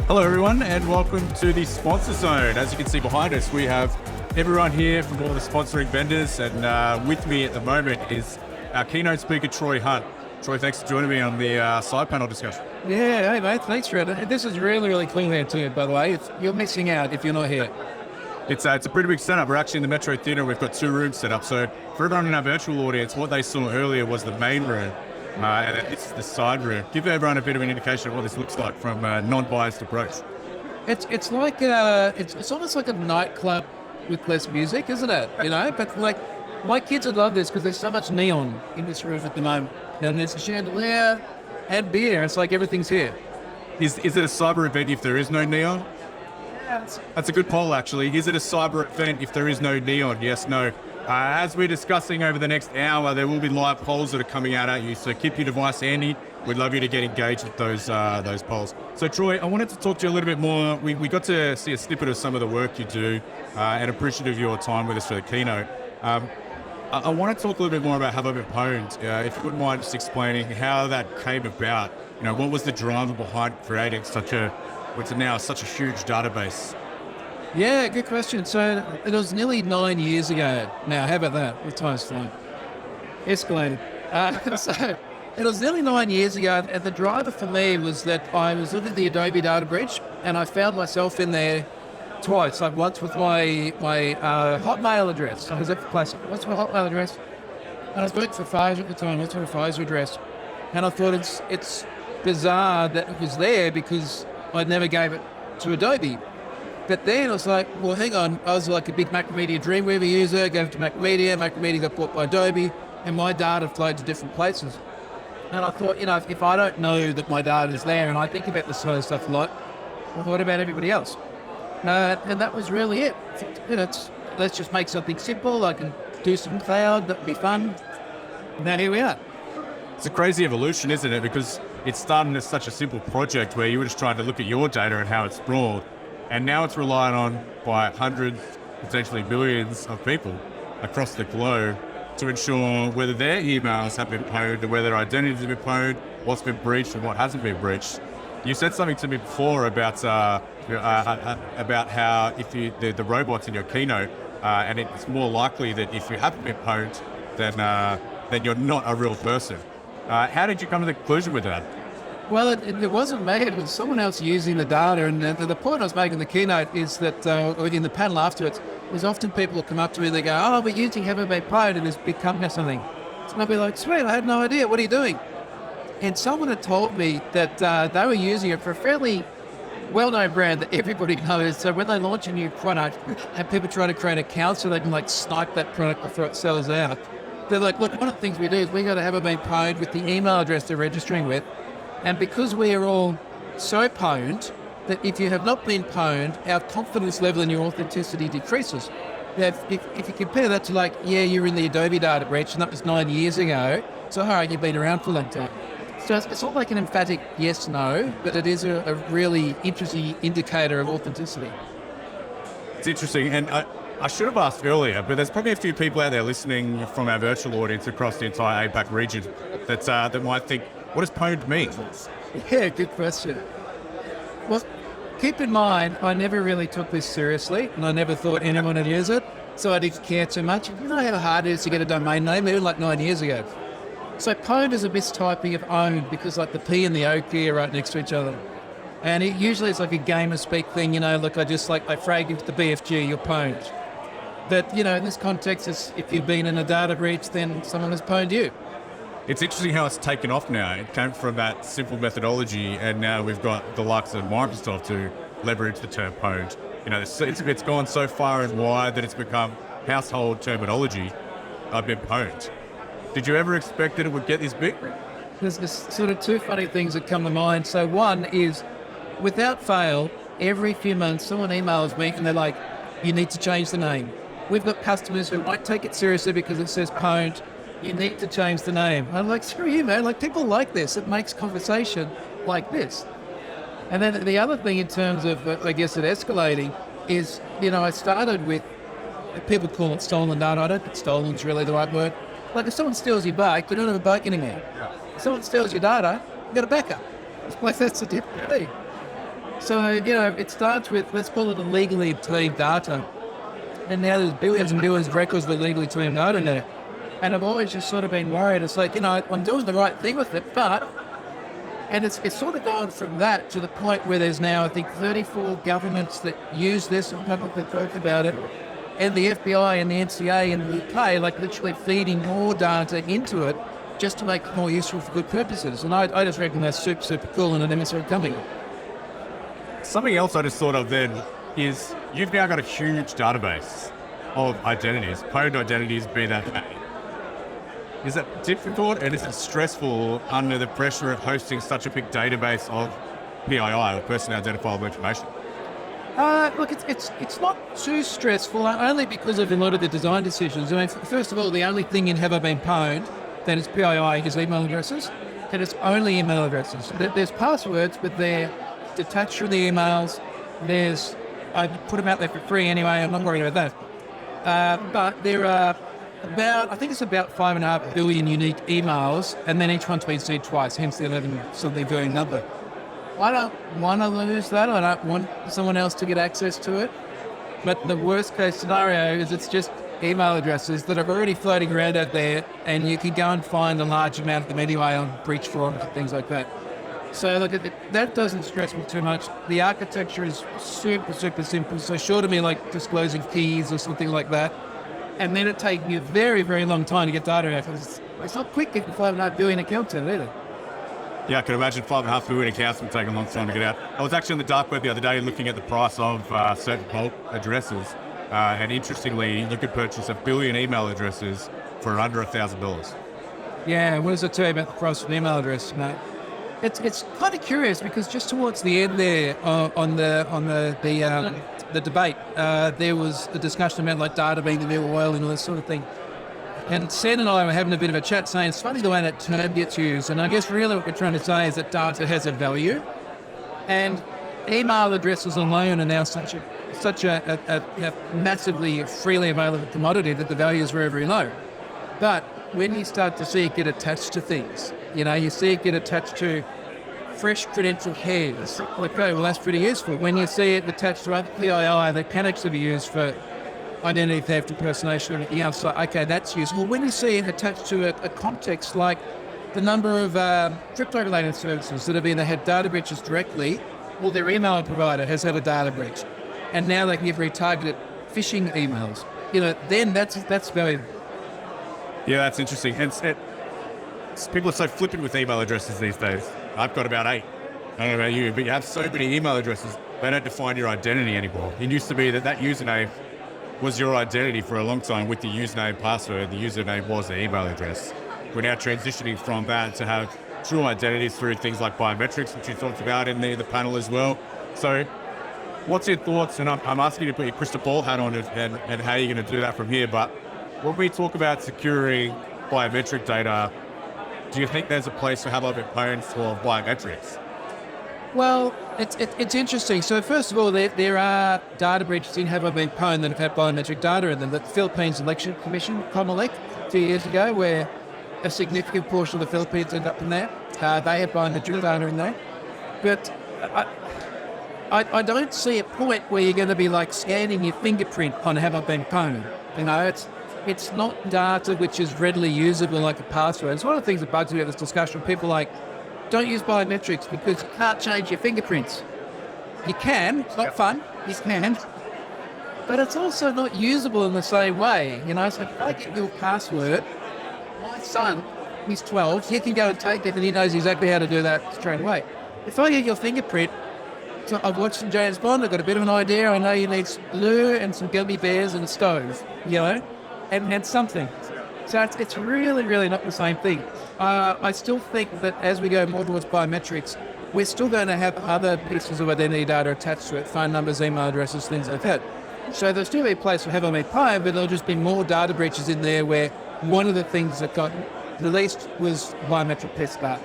Hello everyone and welcome to the Sponsor Zone. As you can see behind us, we have everyone here from all the sponsoring vendors, and with me at the moment is our keynote speaker, Troy Hunt. Troy, thanks for joining me on the side panel discussion. Yeah, hey mate, thanks for it. This is really clean there too, by the way. You're missing out if you're not here. It's a pretty big setup. We're actually in the Metro Theatre. We've got 2 rooms set up. So for everyone in our virtual audience, what they saw earlier was the main room, and it's the side room. Give everyone a bit of an indication of what this looks like from a non-biased approach. It's like it's almost like a nightclub with less music, isn't it? You know, but like my kids would love this because there's so much neon in this room at the moment, and there's a chandelier and beer. It's like everything's here. Is it a cyber event if there is no neon? That's a good poll, actually. Is it a cyber event if there is no neon? Yes, no. As we're discussing over the next hour, there will be live polls that are coming out at you. So keep your device handy. We'd love you to get engaged with those polls. So Troy, I wanted to talk to you a little bit more. We got to see a snippet of some of the work you do, and appreciative of your time with us for the keynote. I want to talk a little bit more about haveibeenpwned. If you wouldn't mind just explaining how that came about. You know, what was the driver behind creating what's now such a huge database? Yeah, good question. So it was nearly 9 years ago now. How about that? The time's flying. Escalated. So it was nearly 9 years ago, and the driver for me was that I was looking at the Adobe data breach, and I found myself in there twice. Like once with my Hotmail address. I was at the place. What's my Hotmail address? And I was working for Pfizer at the time. What's my Pfizer address? And I thought it's bizarre that it was there because I never gave it to Adobe. But then I was like, well, hang on. I was like a big Macromedia Dreamweaver user, gave it to Macromedia. Macromedia got bought by Adobe, and my data flowed to different places. And I thought, you know, if I don't know that my data is there, and I think about this sort of stuff a lot, well, what about everybody else? And that was really it. You know, let's just make something simple. I can do some cloud. That would be fun. Now here we are. It's a crazy evolution, isn't it? Because it started as such a simple project where you were just trying to look at your data and how it's stored. And now it's relied on by hundreds, potentially billions of people across the globe to ensure whether their emails have been pwned or whether their identities have been pwned, what's been breached and what hasn't been breached. You said something to me before about how if the robots in your keynote, and it's more likely that if you haven't been pwned, then you're not a real person. How did you come to the conclusion with that? Well, it wasn't me. It was someone else using the data. And the point I was making in the keynote is that, or in the panel afterwards, is often people will come up to me and they go, oh, we're using haveibeenpwned in this big company or something. So I'll be like, sweet, I had no idea. What are you doing? And someone had told me that they were using it for a fairly well-known brand that everybody knows. So when they launch a new product and people try to create accounts so they can like snipe that product before it sells out, they're like, look, one of the things we do is we got to haveibeenpwned with the email address they're registering with. And because we are all so pwned that if you have not been pwned, our confidence level in your authenticity decreases. Now, if you compare that to like, yeah, you're in the Adobe data breach and that was 9 years ago, so all right, you've been around for a long time. So it's not like an emphatic yes, no, but it is a really interesting indicator of authenticity. It's interesting, and I should have asked earlier, but there's probably a few people out there listening from our virtual audience across the entire APAC region that might think, what does pwned mean? Yeah, good question. Well, keep in mind, I never really took this seriously, and I never thought anyone would use it, so I didn't care too much. You know how hard it is to get a domain name, even like 9 years ago. So pwned is a mistyping of owned, because like the P and the O key are right next to each other. And it usually it's like a gamer speak thing, you know, look, I fragged into the BFG, you're pwned. But, you know, in this context, it's, if you've been in a data breach, then someone has pwned you. It's interesting how it's taken off now. It came from that simple methodology, and now we've got the likes of Microsoft to leverage the term pwned. You know, it's gone so far and wide that it's become household terminology. I've been pwned. Did you ever expect that it would get this big? There's sort of 2 funny things that come to mind. So one is, without fail, every few months someone emails me and they're like, you need to change the name. We've got customers who won't take it seriously because it says pwned. You need to change the name. I'm like, screw you, man. Like, people like this. It makes conversation like this. And then the other thing in terms of, I guess, it escalating is, you know, I started with, people call it stolen data. I don't think stolen is really the right word. Like, if someone steals your bike, you don't have a bike anymore. If someone steals your data, you got a backup. Like, that's a different thing. So, it starts with, let's call it illegally obtained data. And now there's billions and billions of records with legally obtained data now. And I've always just sort of been worried. It's like, I'm doing the right thing with it, and it's sort of gone from that to the point where there's now, I think, 34 governments that use this and publicly talk about it. And the FBI and the NCA in the UK, like literally feeding more data into it just to make it more useful for good purposes. And I just reckon that's super, super cool and an necessary company. Something else I just thought of then is you've now got a huge database of identities, pwned identities, be that way. Is it difficult and is it stressful under the pressure of hosting such a big database of PII, or personally identifiable information? Look, it's not too stressful, only because of a lot of the design decisions. I mean, first of all, the only thing in Have I Been Pwned that is PII is email addresses, and it's only email addresses. There's passwords, but they're detached from the emails. I put them out there for free anyway, I'm not worried about that. But there are I think it's about 5.5 billion unique emails, and then each one's been seen twice, hence the 11 something billion number. I don't want to lose that. I don't want someone else to get access to it. But the worst case scenario is it's just email addresses that are already floating around out there, and you can go and find a large amount of them anyway on breach forums and things like that. So look, that doesn't stress me too much. The architecture is super, super simple. So short of me like disclosing keys or something like that. And then it takes you a very, very long time to get data out. It's not quick getting 5.5 billion accounts out either. Yeah, I can imagine 5.5 billion accounts would take a long time to get out. I was actually on the dark web the other day looking at the price of certain bulk addresses. And interestingly, you could purchase 1 billion email addresses for under $1,000. Yeah, what does it tell you about the price of an email address, mate? It's kind of curious because just towards the end there on the debate, there was a discussion about like data being the new oil and all this sort of thing. And Sam and I were having a bit of a chat saying it's funny the way that term gets used. And I guess really what we're trying to say is that data has a value. And email addresses alone are now such a massively freely available commodity that the value is very, very low. But when you start to see it get attached to things, you see it get attached to fresh credential hairs. Okay, well, that's pretty useful. When you see it attached to other PII that can actually be used for identity theft, impersonation, and everything else, like, okay, that's useful. When you see it attached to a context like the number of crypto-related services that have either had data breaches directly or their email provider has had a data breach, and now they can get retargeted phishing emails, then that's valuable. Yeah, that's interesting. And people are so flippant with email addresses these days. I've got about 8. I don't know about you, but you have so many email addresses, they don't define your identity anymore. It used to be that username was your identity for a long time with the username password. The username was the email address. We're now transitioning from that to have true identities through things like biometrics, which you talked about in the panel as well. So what's your thoughts? And I'm asking you to put your crystal ball hat on and how you're going to do that from here. But when we talk about securing biometric data, do you think there's a place for Have I Been Pwned for biometrics? Well, it's interesting. So first of all, there are data breaches in Have I Been Pwned that have had biometric data in them. The Philippines Election Commission, COMELEC, 2 years ago, where a significant portion of the Philippines ended up in there. They have biometric data in there. But I don't see a point where you're going to be like scanning your fingerprint on Have I Been Pwned. It's not data which is readily usable like a password. It's one of the things that bugs me about this discussion. People are like, don't use biometrics because you can't change your fingerprints. You can, it's not fun, you can. But it's also not usable in the same way. So if I get your password, my son, he's 12, he can go and take it and he knows exactly how to do that straight away. If I get your fingerprint, so I've watched some James Bond, I've got a bit of an idea, I know you need some glue and some gummy bears and a stove, and something. So it's really, really not the same thing. I still think that as we go more towards biometrics, we're still going to have other pieces of identity data attached to it, phone numbers, email addresses, things like that. So there'll still be a place for Have I Been Pwned, but there'll just be more data breaches in there where one of the things that got released was biometric test data.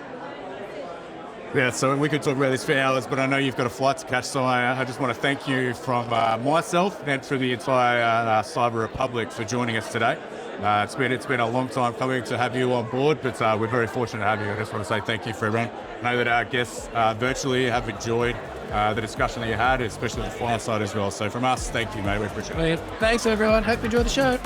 Yeah, so we could talk about this for hours, but I know you've got a flight to catch, so I just want to thank you from myself and through the entire Cyber Republic for joining us today. It's been a long time coming to have you on board, but we're very fortunate to have you. I just want to say thank you for everyone. I know that our guests virtually have enjoyed the discussion that you had, especially the fireside as well. So from us, thank you, mate. We appreciate it. Thanks, everyone. Hope you enjoy the show.